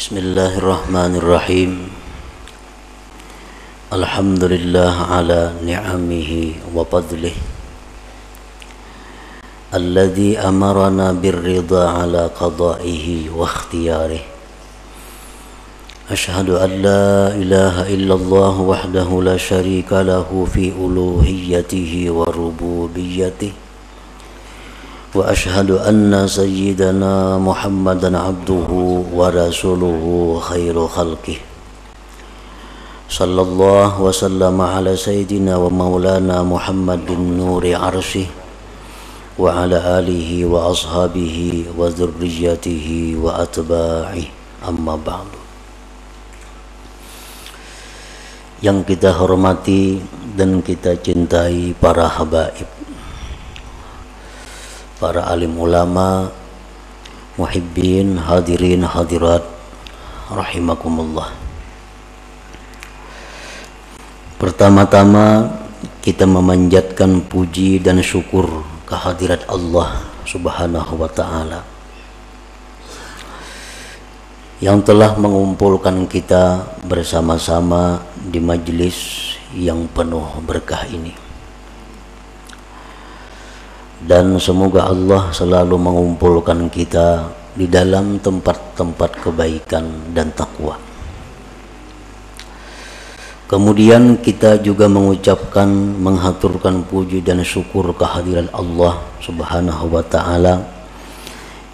Bismillahirrahmanirrahim. Alhamdulillah ala ni'amihi wa fadlih alladhi amarana birrida ala qada'ihi wa ikhtiyarih. Ashhadu an la ilaha illallah wahdahu la syarika lahu fi uluhiyyatihi wa rububiyyatihi. Wa ashhadu anna sayyidana Muhammadan abduhu wa rasuluhu khairu khalqih. Sallallahu wa sallama ala sayyidina wa maulana Muhammadin nuri arsyih wa ala alihi wa ashabihi wa dzurriyyatihi wa atba'ih. Amma ba'du. Yang kita hormati dan kita cintai para habaib, para alim ulama, muhibbin, hadirin, hadirat, rahimakumullah. Pertama-tama kita memanjatkan puji dan syukur kehadirat Allah Subhanahu wa ta'ala yang telah mengumpulkan kita bersama-sama di majelis yang penuh berkah ini. Dan semoga Allah selalu mengumpulkan kita di dalam tempat-tempat kebaikan dan takwa. Kemudian kita juga mengucapkan, menghaturkan puji dan syukur kehadiran Allah Subhanahu wa ta'ala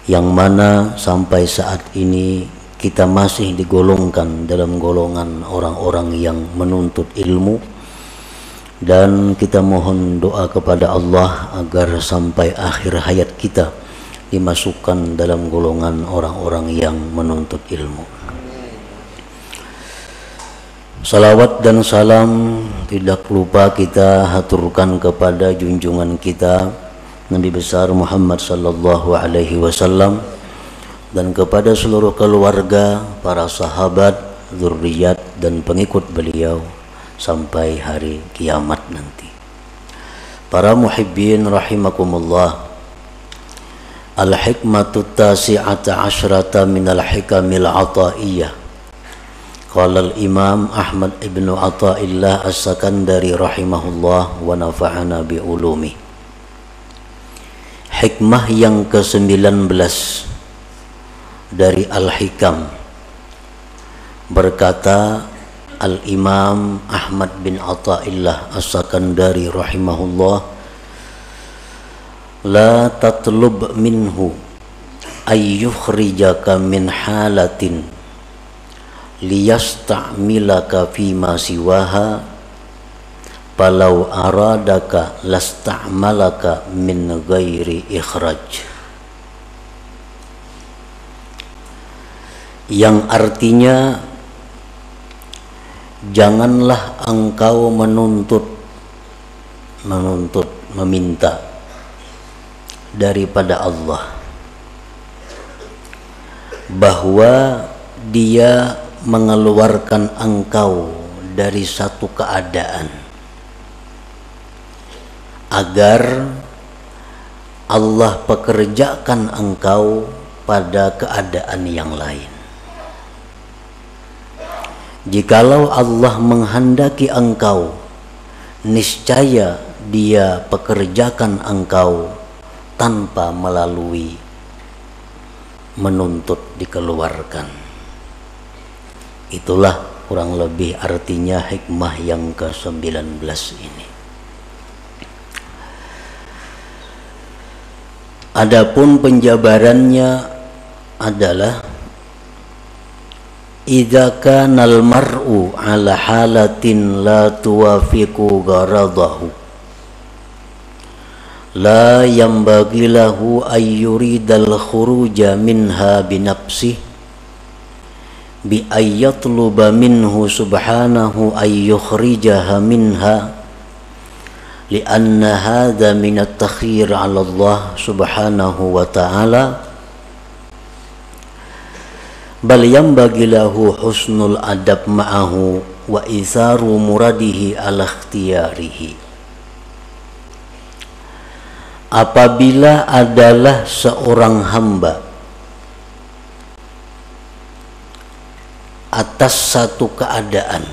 yang mana sampai saat ini kita masih digolongkan dalam golongan orang-orang yang menuntut ilmu. Dan kita mohon doa kepada Allah agar sampai akhir hayat kita dimasukkan dalam golongan orang-orang yang menuntut ilmu. Salawat dan salam tidak lupa kita haturkan kepada junjungan kita Nabi besar Muhammad sallallahu alaihi wasallam dan kepada seluruh keluarga, para sahabat, zurriyat dan pengikut beliau sampai hari kiamat nanti. Para muhibbin rahimakumullah, al-hikmatu tasi'ata asyrata minal hikamil ataiyah. Qala al-imam Ahmad ibnu Athaillah as-Sakandari rahimahullah wa nafa'ana bi ulumi. Hikmah yang ke-19 dari al-hikam, berkata Al-Imam Ahmad bin Athaillah As-Sakandari rahimahullah, la tatlub minhu ayyukhrijaka min halatin liyasta'milaka fima siwaha palau aradaka lasta'malaka min ghairi ikhraj. Yang artinya, janganlah engkau meminta daripada Allah bahwa Dia mengeluarkan engkau dari satu keadaan agar Allah pekerjakan engkau pada keadaan yang lain. Jikalau Allah menghendaki engkau, niscaya Dia pekerjakan engkau tanpa melalui menuntut dikeluarkan. Itulah kurang lebih artinya hikmah yang ke-19 ini. Adapun penjabarannya adalah idza kana al-mar'u ala halatin la tuwafiqu gharadahu la yanbaghi lahu ay yuridal khuruja minha bi nafsihi bi ayyatluba minhu subhanahu ay yukhrijaha minha li'anna hadha min at-takhir 'ala Allah subhanahu wa ta'ala bal yanbaghi lahu husnul adab ma'ahu wa itharu muradihi ala ikhtiyarihi. Apabila adalah seorang hamba atas satu keadaan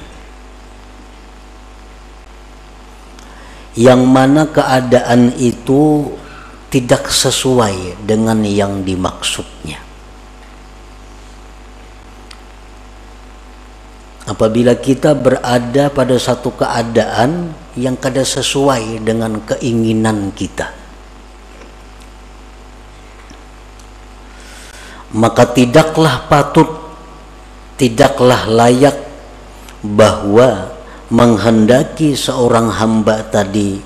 yang mana keadaan itu tidak sesuai dengan yang dimaksudnya. Apabila kita berada pada satu keadaan yang kada sesuai dengan keinginan kita, maka tidaklah patut, tidaklah layak bahwa menghendaki seorang hamba tadi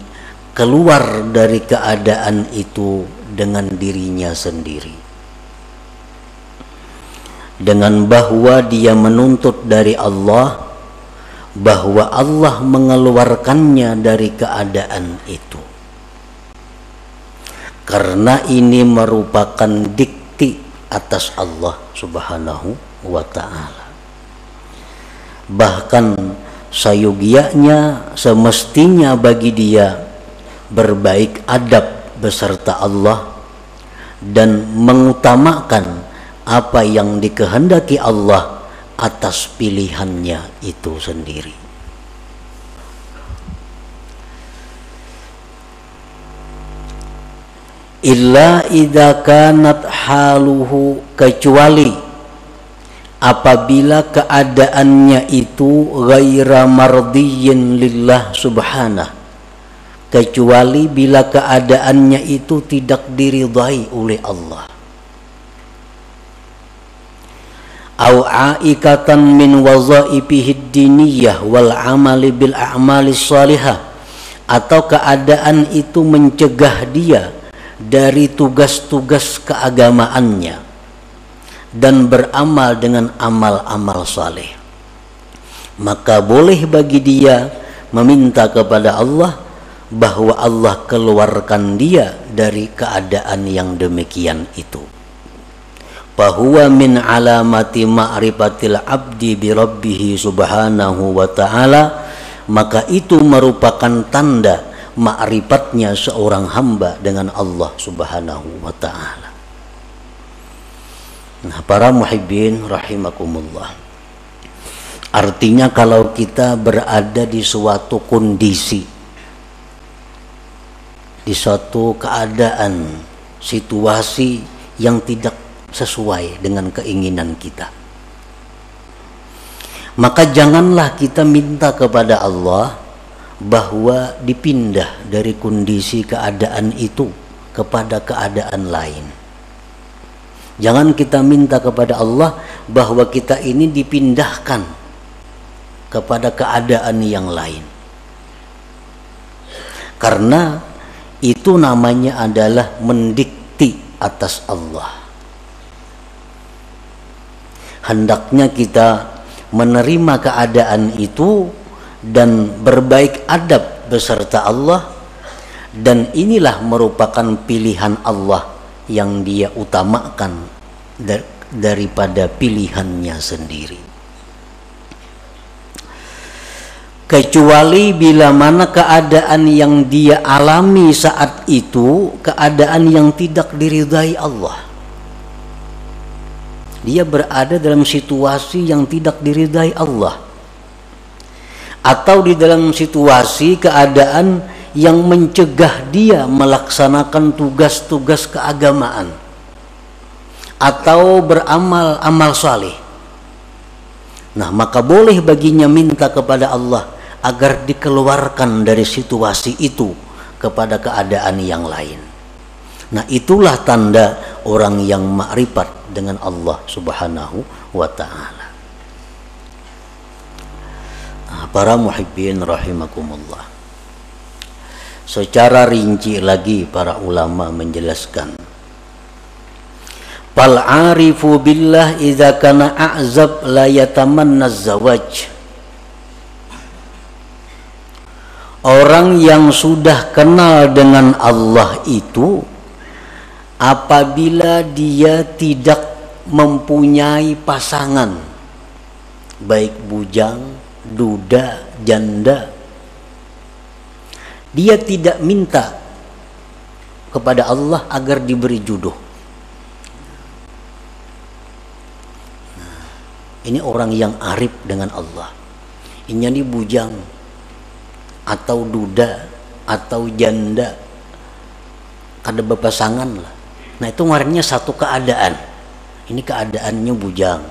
keluar dari keadaan itu dengan dirinya sendiri, dengan bahwa dia menuntut dari Allah bahwa Allah mengeluarkannya dari keadaan itu, karena ini merupakan dikti atas Allah Subhanahu wa ta'ala. Bahkan sayogianya semestinya bagi dia berbaik adab beserta Allah dan mengutamakan apa yang dikehendaki Allah atas pilihannya itu sendiri. Illa idza kanat haluhu, kecuali apabila keadaannya itu ghaira mardiyyin lillah subhanah, kecuali bila keadaannya itu tidak diridhai oleh Allah. Au aikatan min wazaifihi diniyah wal amali bil a'mali shalihah, atau keadaan itu mencegah dia dari tugas-tugas keagamaannya dan beramal dengan amal-amal saleh, maka boleh bagi dia meminta kepada Allah bahwa Allah keluarkan dia dari keadaan yang demikian itu. Fahuwa min alamati ma'rifatil abdi bi rabbih subhanahu wa ta'ala, maka itu merupakan tanda ma'rifatnya seorang hamba dengan Allah subhanahu wa ta'ala. Nah, para muhibbin rahimakumullah, artinya kalau kita berada di suatu kondisi, di suatu keadaan, situasi yang tidak sesuai dengan keinginan kita, maka janganlah kita minta kepada Allah bahwa dipindah dari kondisi keadaan itu kepada keadaan lain. Jangan kita minta kepada Allah bahwa kita ini dipindahkan kepada keadaan yang lain, karena itu namanya adalah mendikti atas Allah. Hendaknya kita menerima keadaan itu dan berbaik adab beserta Allah, dan inilah merupakan pilihan Allah yang dia utamakan daripada pilihannya sendiri. Kecuali bila mana keadaan yang dia alami saat itu keadaan yang tidak diridhai Allah. Dia berada dalam situasi yang tidak diridhai Allah, atau di dalam situasi keadaan yang mencegah dia melaksanakan tugas-tugas keagamaan atau beramal amal saleh. Nah, maka boleh baginya minta kepada Allah agar dikeluarkan dari situasi itu kepada keadaan yang lain. Nah, itulah tanda orang yang ma'rifat dengan Allah subhanahu wa ta'ala. Nah, para muhibbin rahimakumullah, secara rinci lagi para ulama menjelaskan, fal arifu billah idza kana a'zab la yatamanna zawaj. Orang yang sudah kenal dengan Allah itu, apabila dia tidak mempunyai pasangan, baik bujang, duda, janda, dia tidak minta kepada Allah agar diberi jodoh. Nah, ini orang yang arif dengan Allah. Ini bujang atau duda atau janda, kada berpasangan lah. Nah itu ngarannya satu keadaan. Ini keadaannya bujang,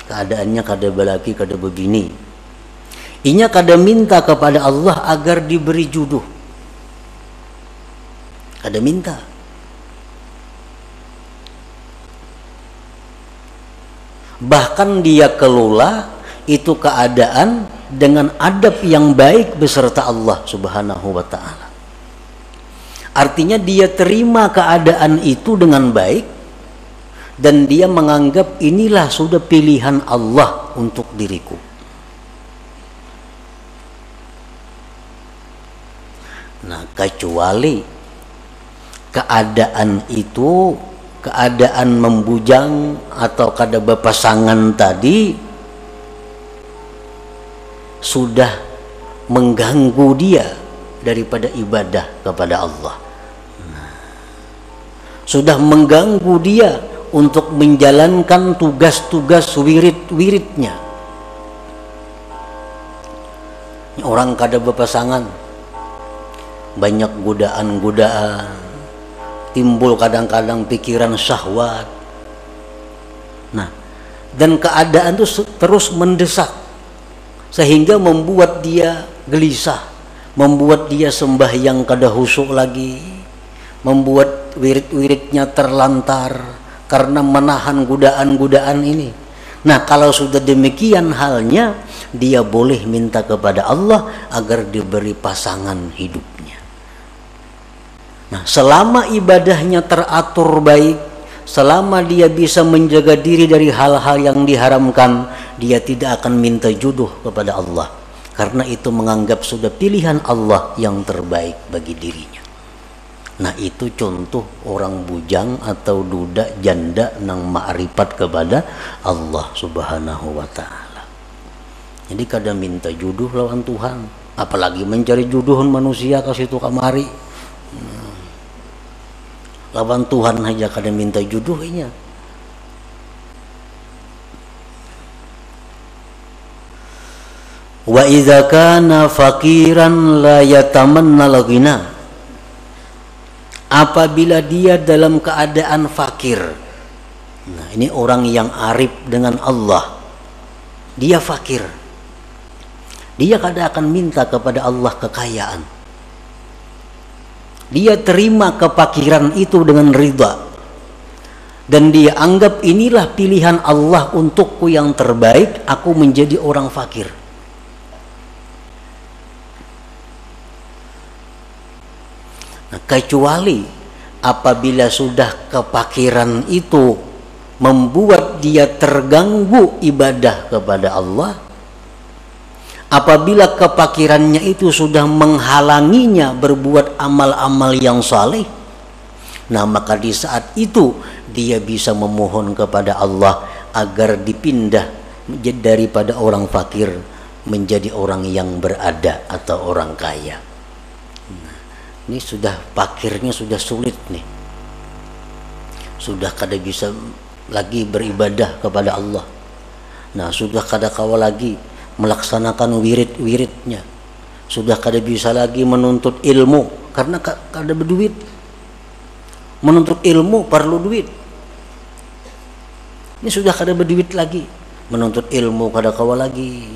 keadaannya kada balaki, kada begini. Inya kada minta kepada Allah agar diberi jodoh, kada minta. Bahkan dia kelola itu keadaan dengan adab yang baik beserta Allah Subhanahu wa ta'ala. Artinya dia terima keadaan itu dengan baik dan dia menganggap inilah sudah pilihan Allah untuk diriku. Nah, kecuali keadaan itu, keadaan membujang atau kada berpasangan tadi sudah mengganggu dia daripada ibadah kepada Allah, sudah mengganggu dia untuk menjalankan tugas-tugas wirid-wiridnya. Orang kada berpasangan, banyak godaan-godaan, timbul kadang-kadang pikiran syahwat. Nah, dan keadaan itu terus mendesak sehingga membuat dia gelisah, membuat dia sembahyang kada khusyuk lagi, membuat wirid-wiridnya terlantar karena menahan godaan-godaan ini. Nah, kalau sudah demikian halnya, dia boleh minta kepada Allah agar diberi pasangan hidupnya. Nah, selama ibadahnya teratur baik, selama dia bisa menjaga diri dari hal-hal yang diharamkan, dia tidak akan minta jodoh kepada Allah, karena itu menganggap sudah pilihan Allah yang terbaik bagi dirinya. Nah, itu contoh orang bujang atau duda janda nang ma'rifat kepada Allah Subhanahu wa ta'ala. Jadi kadang minta jodoh lawan Tuhan, apalagi mencari jodoh manusia ke situ kamari. Lawan Tuhan aja kadang minta jodohnya. Wa idza kana faqiran la yatamanna al-ghina. Apabila dia dalam keadaan fakir. Nah, ini orang yang arif dengan Allah. Dia fakir. Dia kada akan minta kepada Allah kekayaan. Dia terima kefakiran itu dengan ridha. Dan dia anggap inilah pilihan Allah untukku yang terbaik, aku menjadi orang fakir. Nah, kecuali apabila sudah kefakiran itu membuat dia terganggu ibadah kepada Allah, apabila kefakirannya itu sudah menghalanginya berbuat amal-amal yang saleh, nah maka di saat itu dia bisa memohon kepada Allah agar dipindah daripada orang fakir menjadi orang yang berada atau orang kaya. Ini sudah fakirnya sudah sulit nih, sudah kada bisa lagi beribadah kepada Allah. Nah, sudah kada kawa lagi melaksanakan wirid-wiridnya, sudah kada bisa lagi menuntut ilmu karena kada berduit. Menuntut ilmu perlu duit. Ini sudah kada berduit lagi, menuntut ilmu kada kawa lagi,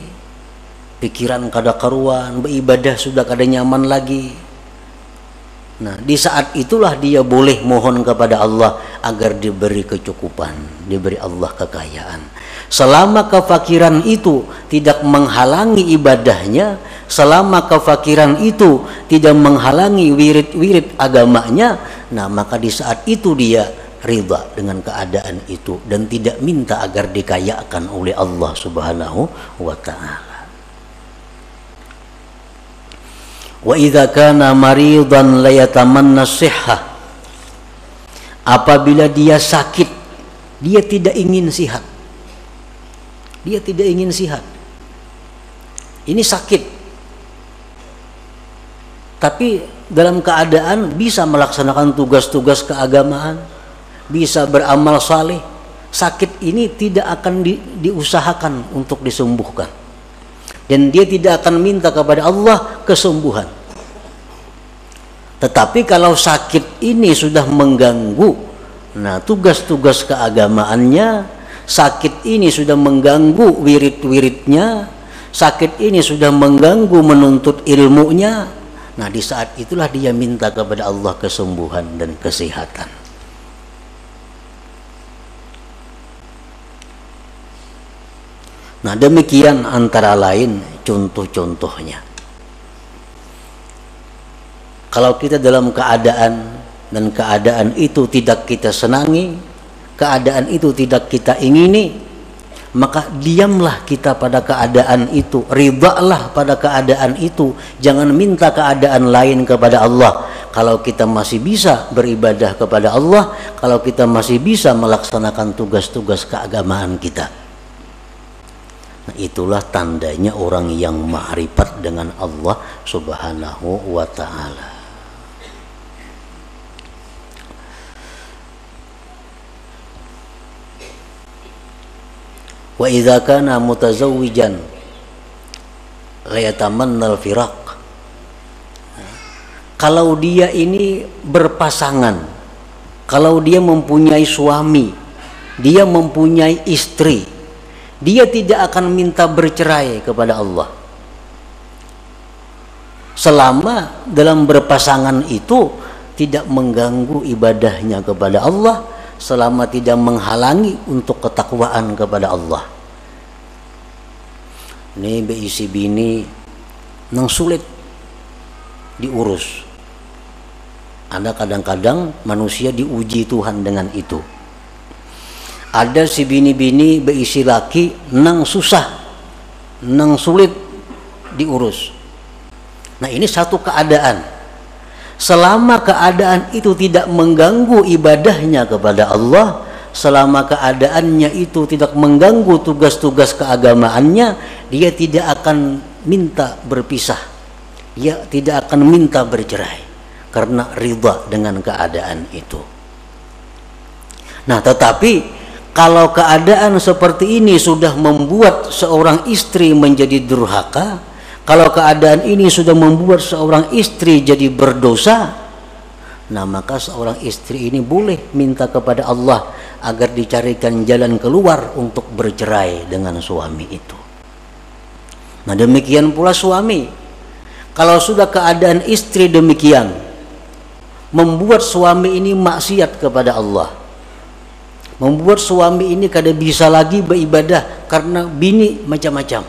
pikiran kada karuan, beribadah sudah kada nyaman lagi. Nah, di saat itulah dia boleh mohon kepada Allah agar diberi kecukupan, diberi Allah kekayaan. Selama kefakiran itu tidak menghalangi ibadahnya, selama kefakiran itu tidak menghalangi wirid-wirid agamanya, nah maka di saat itu dia ridha dengan keadaan itu dan tidak minta agar dikayakan oleh Allah Subhanahu wa ta'ala. Wa idza kana maridan la yatamanna sihhah. Apabila dia sakit, dia tidak ingin sihat. Dia tidak ingin sihat. Ini sakit. Tapi dalam keadaan bisa melaksanakan tugas-tugas keagamaan, bisa beramal saleh, sakit ini tidak akan diusahakan untuk disembuhkan, dan dia tidak akan minta kepada Allah kesembuhan. Tetapi kalau sakit ini sudah mengganggu, nah tugas-tugas keagamaannya, sakit ini sudah mengganggu wirid-wiridnya, sakit ini sudah mengganggu menuntut ilmunya, nah di saat itulah dia minta kepada Allah kesembuhan dan kesehatan. Nah demikian antara lain contoh-contohnya. Kalau kita dalam keadaan dan keadaan itu tidak kita senangi, keadaan itu tidak kita ingini, maka diamlah kita pada keadaan itu, ridhalah pada keadaan itu, jangan minta keadaan lain kepada Allah. Kalau kita masih bisa beribadah kepada Allah, kalau kita masih bisa melaksanakan tugas-tugas keagamaan kita, nah itulah tandanya orang yang ma'rifat dengan Allah Subhanahu wa ta'ala. Wa idza kana mutazawwijan la yatamanna al-firaq. Kalau dia ini berpasangan, kalau dia mempunyai suami, dia mempunyai istri, dia tidak akan minta bercerai kepada Allah selama dalam berpasangan itu tidak mengganggu ibadahnya kepada Allah, selama tidak menghalangi untuk ketakwaan kepada Allah. Ini beisi bini nang sulit diurus. Ada kadang-kadang manusia diuji Tuhan dengan itu. Ada si bini-bini beisi laki nang susah, nang sulit diurus. Nah ini satu keadaan. Selama keadaan itu tidak mengganggu ibadahnya kepada Allah, selama keadaannya itu tidak mengganggu tugas-tugas keagamaannya, dia tidak akan minta berpisah, dia tidak akan minta bercerai karena ridha dengan keadaan itu. Nah tetapi kalau keadaan seperti ini sudah membuat seorang istri menjadi durhaka, kalau keadaan ini sudah membuat seorang istri jadi berdosa, nah maka seorang istri ini boleh minta kepada Allah agar dicarikan jalan keluar untuk bercerai dengan suami itu. Nah demikian pula suami, kalau sudah keadaan istri demikian membuat suami ini maksiat kepada Allah, membuat suami ini kada bisa lagi beribadah karena bini macam-macam,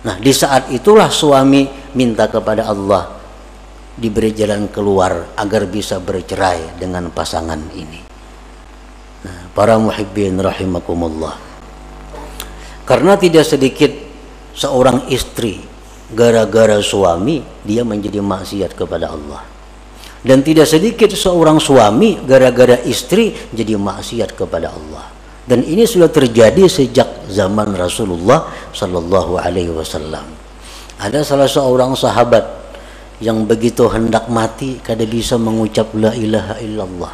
nah di saat itulah suami minta kepada Allah diberi jalan keluar agar bisa bercerai dengan pasangan ini. Nah, para muhibbin rahimakumullah, karena tidak sedikit seorang istri gara-gara suami dia menjadi maksiat kepada Allah, dan tidak sedikit seorang suami gara-gara istri jadi maksiat kepada Allah. Dan ini sudah terjadi sejak zaman Rasulullah Sallallahu Alaihi Wasallam. Ada salah seorang sahabat yang begitu hendak mati kada bisa mengucap la ilaha illallah.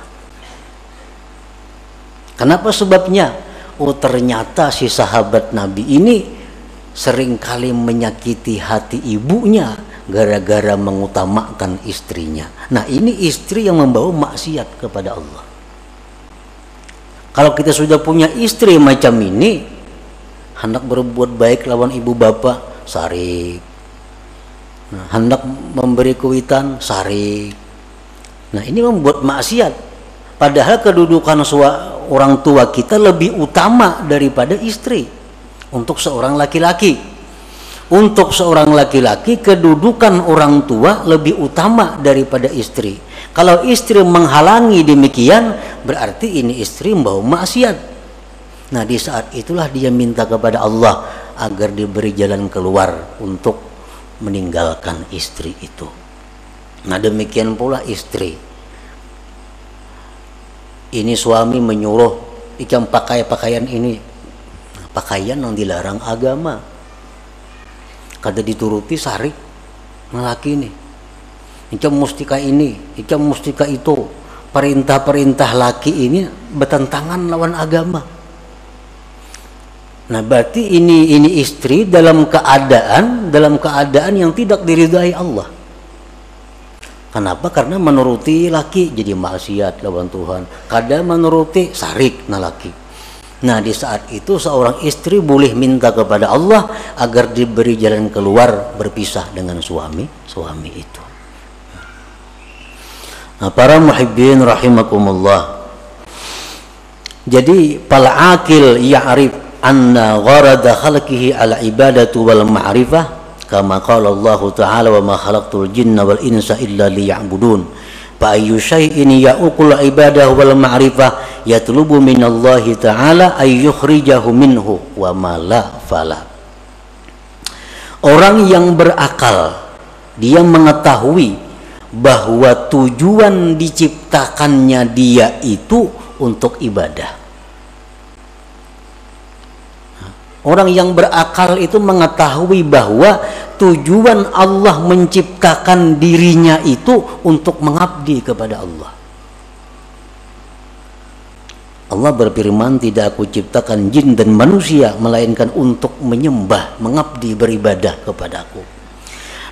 Kenapa sebabnya? Oh ternyata si sahabat Nabi ini seringkali menyakiti hati ibunya gara-gara mengutamakan istrinya. Nah ini istri yang membawa maksiat kepada Allah. Kalau kita sudah punya istri macam ini, hendak berbuat baik lawan ibu bapak, sarik. Nah, hendak memberi kuitan, sarik. Nah ini membuat maksiat. Padahal kedudukan orang tua kita lebih utama daripada istri. Untuk seorang laki-laki, untuk seorang laki-laki kedudukan orang tua lebih utama daripada istri. Kalau istri menghalangi demikian, berarti ini istri membawa maksiat. Nah di saat itulah dia minta kepada Allah agar diberi jalan keluar untuk meninggalkan istri itu. Nah demikian pula istri. Ini suami menyuruh ikam pakai pakaian ini, pakaian yang dilarang agama, kada dituruti sarik laki ini. Ikam mustika ini, ikam mustika itu, perintah-perintah laki ini bertentangan lawan agama. Nah, berarti ini istri dalam keadaan yang tidak diridhai Allah. Kenapa? Karena menuruti laki jadi maksiat lawan Tuhan. Kadang menuruti sarik na laki. Nah, di saat itu seorang istri boleh minta kepada Allah agar diberi jalan keluar berpisah dengan suami itu. Nah, para muhibbin rahimakumullah. Jadi fal aqil ya'rif anna gharada khalqihi ala ibadatu wal ma'rifah kama qala Allah ta'ala wa ma khalaqtul jinna wal insa illa liya'budun fa ayyu syai'in ya'uqul ibadah wal ma'rifah yatlubu minallahi ta'ala ay yukhrijahu minhu wa ma la fala. Orang yang berakal dia mengetahui bahwa tujuan diciptakannya dia itu untuk ibadah. Orang yang berakal itu mengetahui bahwa tujuan Allah menciptakan dirinya itu untuk mengabdi kepada Allah. Allah berfirman, tidak aku ciptakan jin dan manusia melainkan untuk menyembah, mengabdi, beribadah kepadaku.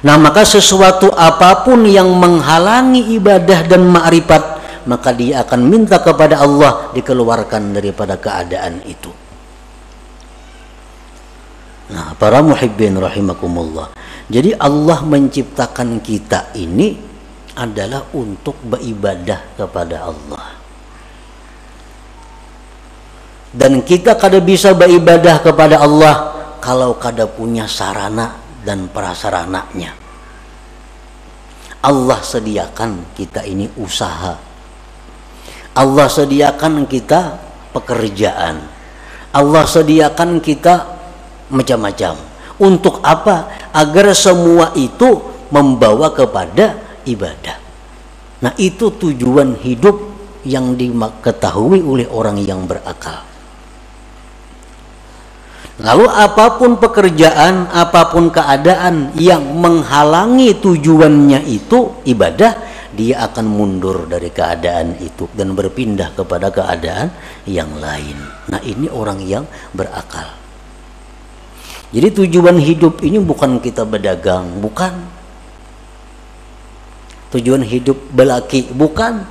Nah, maka sesuatu apapun yang menghalangi ibadah dan ma'rifat, maka dia akan minta kepada Allah dikeluarkan daripada keadaan itu. Nah, para muhibbin rahimakumullah. Jadi Allah menciptakan kita ini adalah untuk beribadah kepada Allah. Dan kita kada bisa beribadah kepada Allah kalau kada punya sarana dan prasarananya. Allah sediakan kita ini usaha. Allah sediakan kita pekerjaan. Allah sediakan kita macam-macam. Untuk apa? Agar semua itu membawa kepada ibadah. Nah, itu tujuan hidup yang diketahui oleh orang yang berakal. Lalu apapun pekerjaan, apapun keadaan yang menghalangi tujuannya itu ibadah, dia akan mundur dari keadaan itu dan berpindah kepada keadaan yang lain. Nah, ini orang yang berakal. Jadi tujuan hidup ini bukan kita berdagang, bukan. Tujuan hidup belaki, bukan.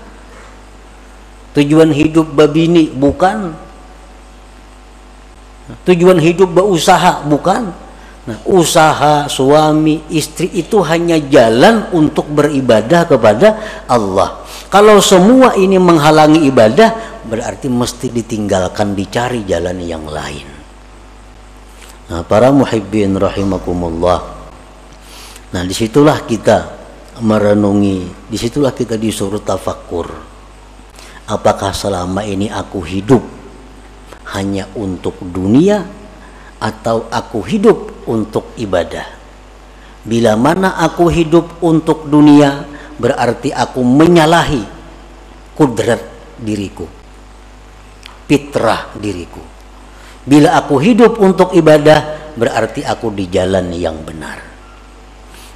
Tujuan hidup babini, bukan. Tujuan hidup berusaha, bukan. Nah, usaha suami istri itu hanya jalan untuk beribadah kepada Allah. Kalau semua ini menghalangi ibadah, berarti mesti ditinggalkan, dicari jalan yang lain. Nah, para muhibbin rahimakumullah. Nah, disitulah kita merenungi, disitulah kita disuruh tafakkur. Apakah selama ini aku hidup hanya untuk dunia atau aku hidup untuk ibadah? Bila mana aku hidup untuk dunia, berarti aku menyalahi kudrat diriku, fitrah diriku. Bila aku hidup untuk ibadah, berarti aku di jalan yang benar.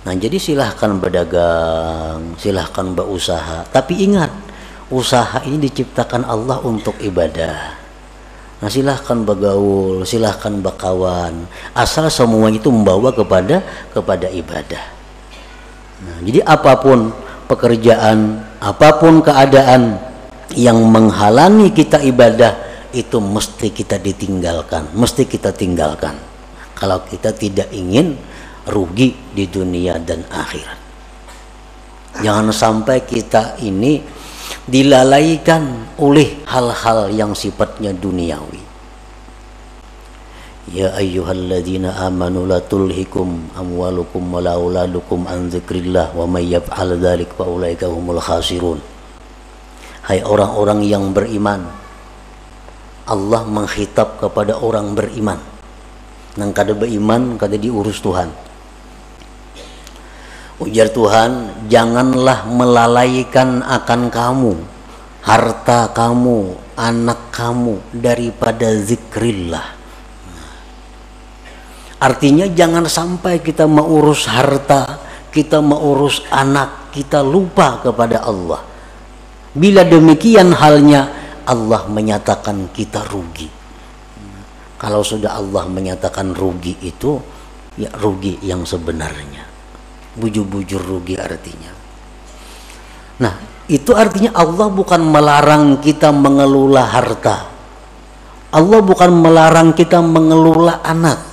Nah, jadi silahkan berdagang, silahkan berusaha. Tapi ingat, usaha ini diciptakan Allah untuk ibadah. Nah, silahkan bergaul, silahkan berkawan, asal semua itu membawa kepada ibadah. Nah, jadi apapun pekerjaan, apapun keadaan yang menghalangi kita ibadah, itu mesti kita ditinggalkan, mesti kita tinggalkan kalau kita tidak ingin rugi di dunia dan akhirat. Jangan sampai kita ini dilalaikan oleh hal-hal yang sifatnya duniawi. Ya ayyuhalladzina amanu la tulhikum amwalukum wala auladukum an dzikrillah wa may yaf'al dzalik fa ulaika humul khasirun. Hai orang-orang yang beriman, Allah menghitab kepada orang beriman. Nang kada beriman kada diurus Tuhan. Ujar Tuhan, janganlah melalaikan akan kamu, harta kamu, anak kamu daripada zikrillah. Artinya jangan sampai kita mengurus harta, kita mengurus anak, kita lupa kepada Allah. Bila demikian halnya, Allah menyatakan kita rugi. Kalau sudah Allah menyatakan rugi itu, ya rugi yang sebenarnya. Bujur-bujur rugi artinya. Nah, itu artinya Allah bukan melarang kita mengelola harta. Allah bukan melarang kita mengelola anak.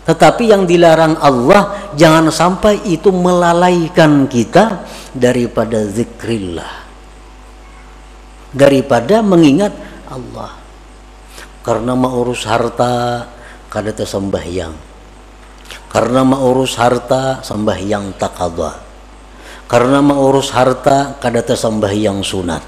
Tetapi yang dilarang Allah, jangan sampai itu melalaikan kita daripada zikrillah, daripada mengingat Allah. Karena mau urus harta kada tersembahyang, karena mau urus harta sembahyang taqadha, karena mau urus harta kada tersembahyang sunat,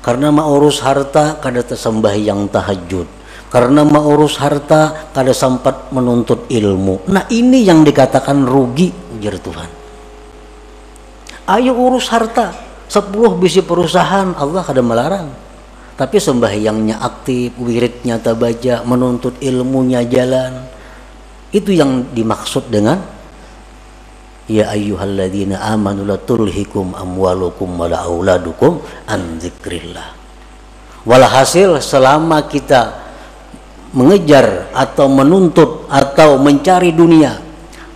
karena mau urus harta kada tersembahyang tahajud, karena mau urus harta kada sempat menuntut ilmu. Nah, ini yang dikatakan rugi, ujar Tuhan. Ayo urus harta, 10 bisi perusahaan, Allah kada melarang. Tapi sembahyangnya aktif, wiridnya tabaja, menuntut ilmunya jalan. Itu yang dimaksud dengan ya ayyuhalladzina amanu la tulhikum amwalukum wala auladukum an dzikrillah. Walhasil selama kita mengejar atau menuntut atau mencari dunia,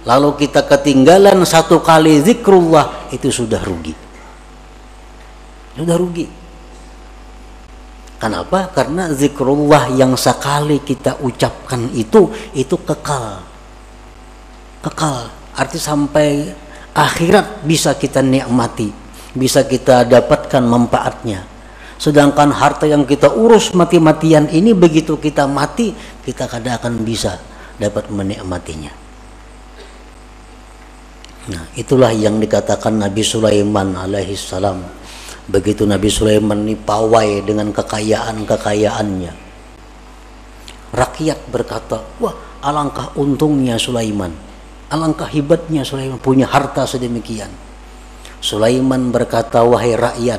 lalu kita ketinggalan satu kali zikrullah, itu sudah rugi. Sudah rugi. Kenapa? Karena zikrullah yang sekali kita ucapkan itu kekal. Kekal, arti sampai akhirat bisa kita nikmati, bisa kita dapatkan manfaatnya. Sedangkan harta yang kita urus mati-matian ini, begitu kita mati, kita kada akan bisa dapat menikmatinya. Nah, itulah yang dikatakan Nabi Sulaiman alaihissalam. Begitu Nabi Sulaiman ini pawai dengan kekayaan-kekayaannya, rakyat berkata, wah alangkah untungnya Sulaiman, alangkah hebatnya Sulaiman punya harta sedemikian. Sulaiman berkata, wahai rakyat,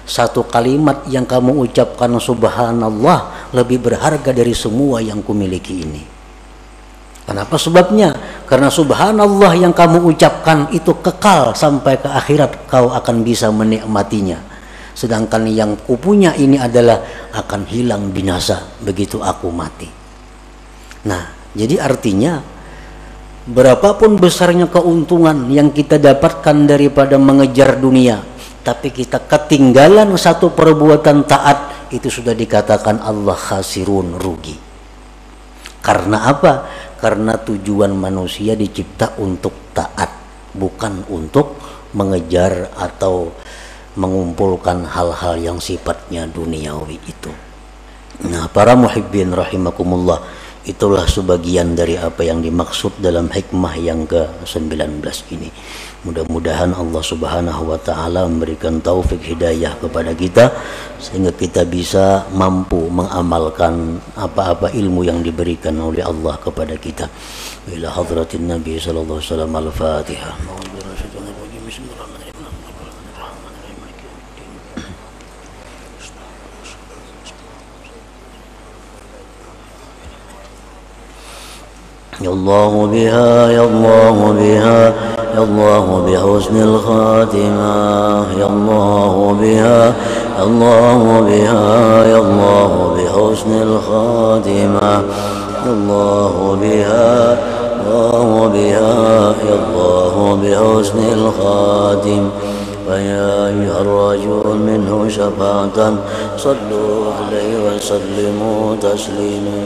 satu kalimat yang kamu ucapkan subhanallah lebih berharga dari semua yang kumiliki ini. Kenapa sebabnya? Karena subhanallah yang kamu ucapkan itu kekal sampai ke akhirat, kau akan bisa menikmatinya. Sedangkan yang kupunya ini adalah akan hilang binasa begitu aku mati. Nah, jadi artinya berapapun besarnya keuntungan yang kita dapatkan daripada mengejar dunia, tapi kita ketinggalan satu perbuatan taat, itu sudah dikatakan Allah khasirun, rugi. Karena apa? Karena tujuan manusia dicipta untuk taat, bukan untuk mengejar atau mengumpulkan hal-hal yang sifatnya duniawi itu. Nah, para muhibbin rahimakumullah, itulah sebagian dari apa yang dimaksud dalam hikmah yang ke-19 ini. Mudah-mudahan Allah Subhanahu wa taala memberikan taufik hidayah kepada kita sehingga kita bisa mampu mengamalkan apa-apa ilmu yang diberikan oleh Allah kepada kita. Ila hadratin Nabi sallallahu alaihi wasallam. Al-Fatihah. Ya Allah biha, ya Allah biha, ya Allah bihusnil khatimah, ya Allah biha, ya Allah biha, ya Allah bihusnil khatimah, ya Allah biha, ya Allah biha, ya Allah bihusnil khatim. فيا أيها الرجل منه شفاعة صلوا عليه وسلموا تسليما.